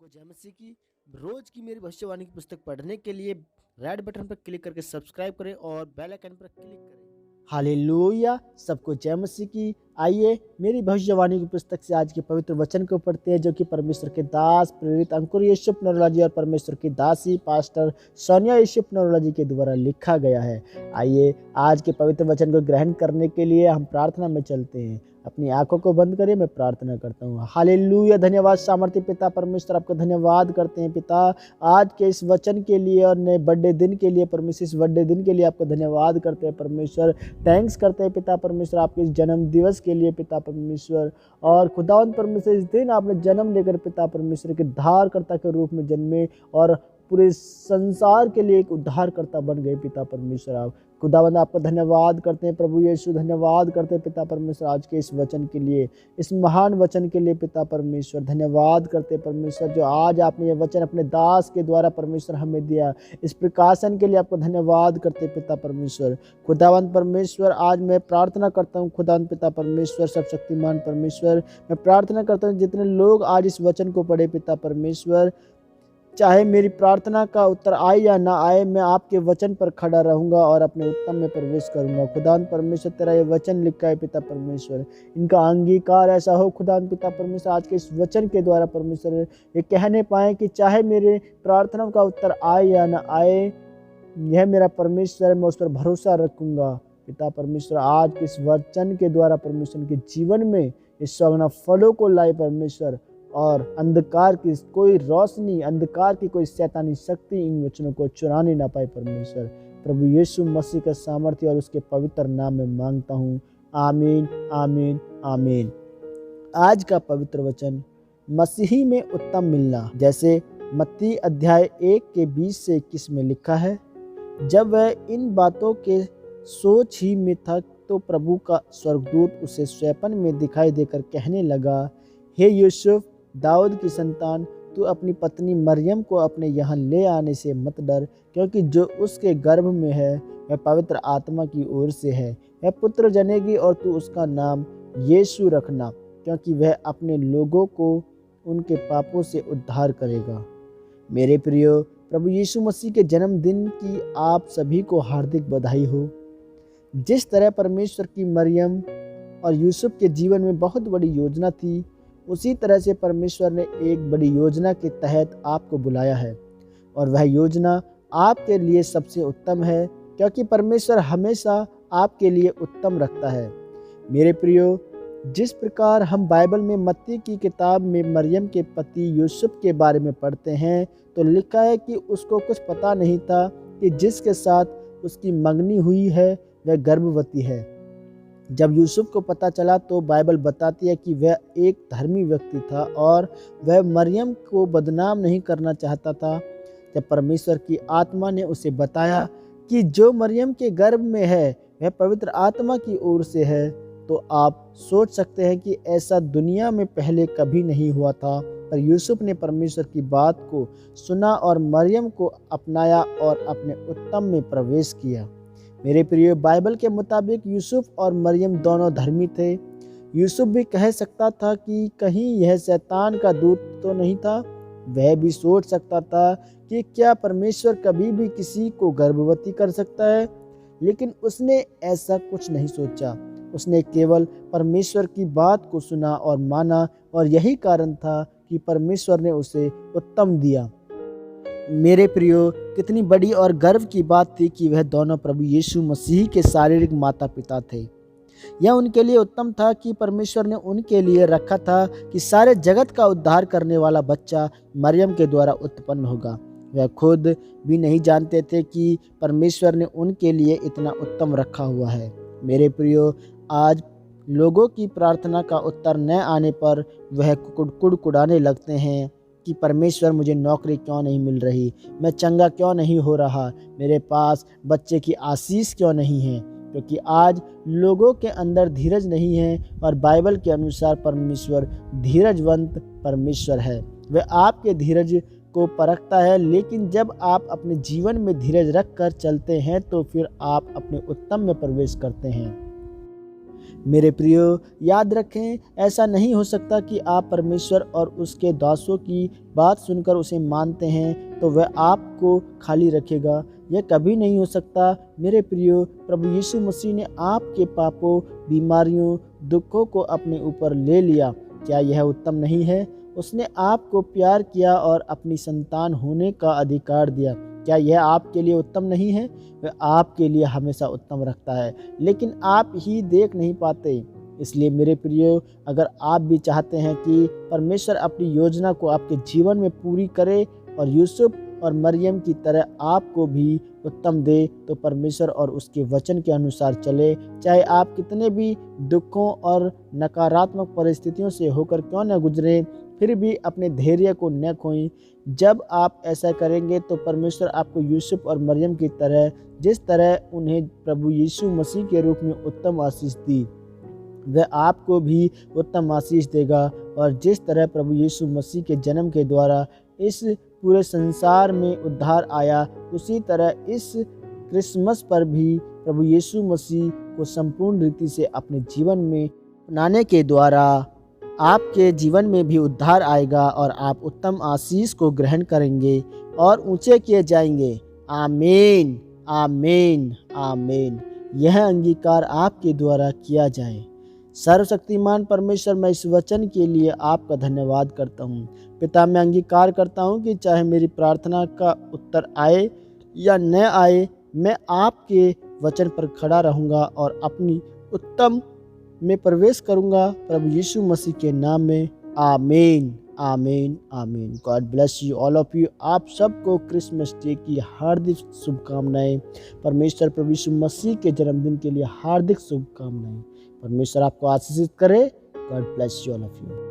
सबको जय मसीह की। रोज की मेरी भविष्यवाणी की पुस्तक पढ़ने के लिए रेड बटन पर क्लिक करके सब्सक्राइब करें और बेल आइकन पर क्लिक करें। हालेलुया, सबको जय मसीह की। आइए मेरी भविष्यवाणी की पुस्तक से आज के पवित्र वचन को पढ़ते हैं, जो कि परमेश्वर के दास प्रेरित अंकुर यूसुफ नरोला और परमेश्वर की दासी पास्टर सोनिया यूसुफ नरोला के द्वारा लिखा गया है। आइए आज के पवित्र वचन को ग्रहण करने के लिए हम प्रार्थना में चलते हैं। अपनी आंखों को बंद करिए, मैं प्रार्थना करता हूँ। हालेलुया, धन्यवाद सामर्थ्य पिता परमेश्वर, आपका धन्यवाद करते हैं पिता आज के इस वचन के लिए और नए बर्थडे दिन के लिए। परमेश्वर इस बर्थडे दिन के लिए आपका धन्यवाद करते हैं परमेश्वर। थैंक्स करते हैं पिता परमेश्वर आपके इस जन्म दिवस के लिए पिता परमेश्वर। और खुदावंद परमेश्वर, इस दिन आपने जन्म लेकर पिता परमेश्वर के उद्धारकर्ता के रूप में जन्मे और पूरे संसार के लिए एक उद्धारकर्ता बन गए पिता परमेश्वर। आप खुदावंद आपका धन्यवाद करते हैं प्रभु यीशु, धन्यवाद करते हैं पिता परमेश्वर आज के इस वचन के लिए, इस महान वचन के लिए पिता परमेश्वर। धन्यवाद करते हैं परमेश्वर, जो आज आपने ये वचन अपने दास के द्वारा परमेश्वर हमें दिया, इस प्रकाशन के लिए आपको धन्यवाद करते हैं पिता परमेश्वर। खुदावंद परमेश्वर, आज मैं प्रार्थना करता हूँ खुदावंद पिता परमेश्वर, सब शक्तिमान परमेश्वर, मैं प्रार्थना करता हूँ जितने लोग आज इस वचन को पढ़े पिता परमेश्वर, चाहे मेरी प्रार्थना का उत्तर आए या ना आए, मैं आपके वचन पर खड़ा रहूंगा और अपने उत्तम में प्रवेश करूंगा। खुदान परमेश्वर, तेरा ये वचन लिखा है पिता परमेश्वर, इनका अंगीकार ऐसा हो खुदान पिता परमेश्वर, आज के इस वचन के द्वारा परमेश्वर ये कहने पाए कि चाहे मेरे प्रार्थना का उत्तर आए या ना आए, यह मेरा परमेश्वर, मैं उस पर भरोसा रखूंगा पिता परमेश्वर। आज के इस वचन के द्वारा परमेश्वर के जीवन में इस सौगना फलों को लाए परमेश्वर, और अंधकार की कोई रोशनी, अंधकार की कोई शैतानी शक्ति इन वचनों को चुराने ना पाए परमेश्वर। प्रभु यीशु मसीह का सामर्थ्य और उसके पवित्र नाम में मांगता हूँ, आमीन आमीन आमीन। आज का पवित्र वचन, मसीही में उत्तम मिलना। जैसे मत्ती अध्याय 1 के 20 से 21 में लिखा है, जब वह इन बातों के सोच ही में था तो प्रभु का स्वर्गदूत उसे स्वप्न में दिखाई देकर कहने लगा, हे यूसुफ, दाऊद की संतान, तू अपनी पत्नी मरियम को अपने यहाँ ले आने से मत डर, क्योंकि जो उसके गर्भ में है वह पवित्र आत्मा की ओर से है। वह पुत्र जनेगी और तू उसका नाम यीशु रखना, क्योंकि वह अपने लोगों को उनके पापों से उद्धार करेगा। मेरे प्रियो, प्रभु यीशु मसीह के जन्मदिन की आप सभी को हार्दिक बधाई हो। जिस तरह परमेश्वर की मरियम और यूसुफ के जीवन में बहुत बड़ी योजना थी, उसी तरह से परमेश्वर ने एक बड़ी योजना के तहत आपको बुलाया है, और वह योजना आपके लिए सबसे उत्तम है, क्योंकि परमेश्वर हमेशा आपके लिए उत्तम रखता है। मेरे प्रियो, जिस प्रकार हम बाइबल में मत्ती की किताब में मरियम के पति यूसुफ के बारे में पढ़ते हैं, तो लिखा है कि उसको कुछ पता नहीं था कि जिसके साथ उसकी मंगनी हुई है वह गर्भवती है। जब यूसुफ को पता चला तो बाइबल बताती है कि वह एक धर्मी व्यक्ति था और वह मरियम को बदनाम नहीं करना चाहता था। जब परमेश्वर की आत्मा ने उसे बताया कि जो मरियम के गर्भ में है वह पवित्र आत्मा की ओर से है, तो आप सोच सकते हैं कि ऐसा दुनिया में पहले कभी नहीं हुआ था। पर यूसुफ ने परमेश्वर की बात को सुना और मरियम को अपनाया और अपने उत्तम में प्रवेश किया। मेरे प्रिय, बाइबल के मुताबिक यूसुफ और मरियम दोनों धर्मी थे। यूसुफ भी कह सकता था कि कहीं यह शैतान का दूत तो नहीं था। वह भी सोच सकता था कि क्या परमेश्वर कभी भी किसी को गर्भवती कर सकता है, लेकिन उसने ऐसा कुछ नहीं सोचा। उसने केवल परमेश्वर की बात को सुना और माना, और यही कारण था कि परमेश्वर ने उसे उत्तम दिया। मेरे प्रियो, कितनी बड़ी और गर्व की बात थी कि वह दोनों प्रभु यीशु मसीह के शारीरिक माता पिता थे। यह उनके लिए उत्तम था कि परमेश्वर ने उनके लिए रखा था कि सारे जगत का उद्धार करने वाला बच्चा मरियम के द्वारा उत्पन्न होगा। वह खुद भी नहीं जानते थे कि परमेश्वर ने उनके लिए इतना उत्तम रखा हुआ है। मेरे प्रियो, आज लोगों की प्रार्थना का उत्तर न आने पर वह कुड़कुड़ाने लगते हैं कि परमेश्वर, मुझे नौकरी क्यों नहीं मिल रही, मैं चंगा क्यों नहीं हो रहा, मेरे पास बच्चे की आशीष क्यों नहीं है। क्योंकि आज लोगों के अंदर धीरज नहीं है, और बाइबल के अनुसार परमेश्वर धीरजवंत परमेश्वर है। वह आपके धीरज को परखता है, लेकिन जब आप अपने जीवन में धीरज रख कर चलते हैं तो फिर आप अपने उत्तम में प्रवेश करते हैं। मेरे प्रियो, याद रखें, ऐसा नहीं हो सकता कि आप परमेश्वर और उसके दासों की बात सुनकर उसे मानते हैं तो वह आपको खाली रखेगा। यह कभी नहीं हो सकता। मेरे प्रियो, प्रभु यीशु मसीह ने आपके पापों, बीमारियों, दुखों को अपने ऊपर ले लिया। क्या यह उत्तम नहीं है? उसने आपको प्यार किया और अपनी संतान होने का अधिकार दिया। क्या यह आपके लिए उत्तम नहीं है? वह आपके लिए हमेशा उत्तम रखता है, लेकिन आप ही देख नहीं पाते। इसलिए मेरे प्रियो, अगर आप भी चाहते हैं कि परमेश्वर अपनी योजना को आपके जीवन में पूरी करे और यूसुफ और मरियम की तरह आपको भी उत्तम दे, तो परमेश्वर और उसके वचन के अनुसार चले। चाहे आप कितने भी दुखों और नकारात्मक परिस्थितियों से होकर क्यों न गुजरें, फिर भी अपने धैर्य को न खोएं। जब आप ऐसा करेंगे तो परमेश्वर आपको यूसुफ और मरियम की तरह, जिस तरह उन्हें प्रभु यीशु मसीह के रूप में उत्तम आशीष दी, वह आपको भी उत्तम आशीष देगा। और जिस तरह प्रभु यीशु मसीह के जन्म के द्वारा इस पूरे संसार में उद्धार आया, उसी तरह इस क्रिसमस पर भी प्रभु यीशु मसीह को संपूर्ण रीति से अपने जीवन में अपनाने के द्वारा आपके जीवन में भी उद्धार आएगा और आप उत्तम आशीष को ग्रहण करेंगे और ऊंचे किए जाएंगे। आमीन, आमीन, आमीन। यह अंगीकार आपके द्वारा किया जाए। सर्वशक्तिमान परमेश्वर, मैं इस वचन के लिए आपका धन्यवाद करता हूँ। पिता, मैं अंगीकार करता हूँ कि चाहे मेरी प्रार्थना का उत्तर आए या न आए, मैं आपके वचन पर खड़ा रहूँगा और अपनी उत्तम में प्रवेश करूँगा। प्रभु यीशु मसीह के नाम में आमीन, आमीन, आमीन। God bless you all of you. आप सबको क्रिसमस डे की हार्दिक शुभकामनाएं। परमेश्वर प्रभु यीशु मसीह के जन्मदिन के लिए हार्दिक शुभकामनाएं। परमेश्वर आपको आशीषित करे। God bless you all of you.